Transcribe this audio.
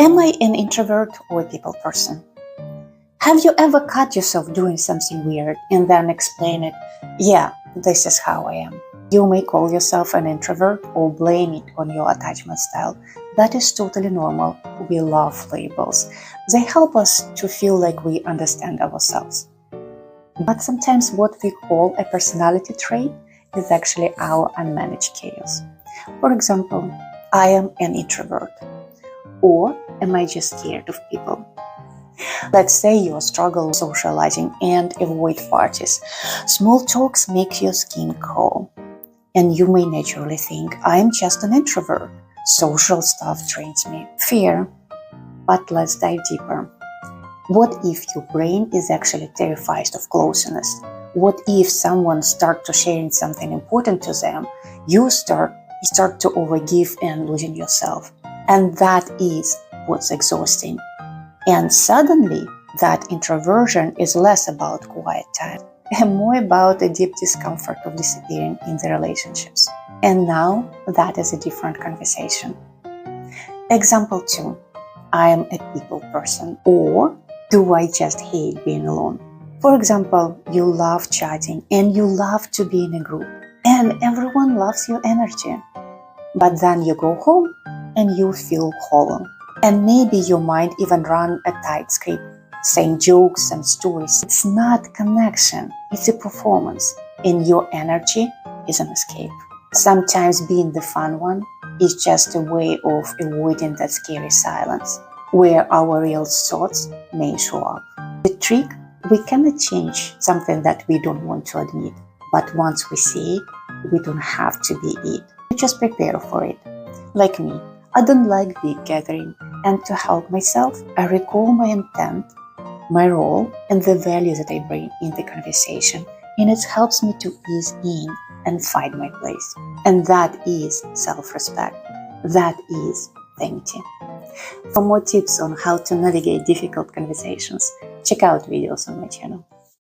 Am I an introvert or a people person? Have you ever caught yourself doing something weird and then explain it? Yeah, this is how I am. You may call yourself an introvert or blame it on your attachment style. That is totally normal. We love labels. They help us to feel like we understand ourselves. But sometimes what we call a personality trait is actually our unmanaged chaos. For example, I am an introvert. Or am I just scared of people? Let's say you struggle socializing and avoid parties. Small talks make your skin crawl. And you may naturally think, I'm just an introvert. Social stuff drains me. Fear. But let's dive deeper. What if your brain is actually terrified of closeness? What if someone starts to sharing something important to them, you start to overgive and losing yourself? And that is what's exhausting. And suddenly, that introversion is less about quiet time and more about the deep discomfort of disappearing in the relationships. And now, that is a different conversation. Example 2. I am a people person. Or do I just hate being alone? For example, you love chatting and you love to be in a group. And everyone loves your energy. But then you go home and you feel hollow. And maybe your mind even run a tight script, saying jokes and stories. It's not connection, it's a performance. And your energy is an escape. Sometimes being the fun one is just a way of avoiding that scary silence, where our real thoughts may show up. The trick, we cannot change something that we don't want to admit. But once we see it, we don't have to be it. We just prepare for it. Like me, I don't like big gathering, and to help myself, I recall my intent, my role, and the value that I bring in the conversation, and it helps me to ease in and find my place. And that is self-respect. That is dignity. For more tips on how to navigate difficult conversations, check out videos on my channel.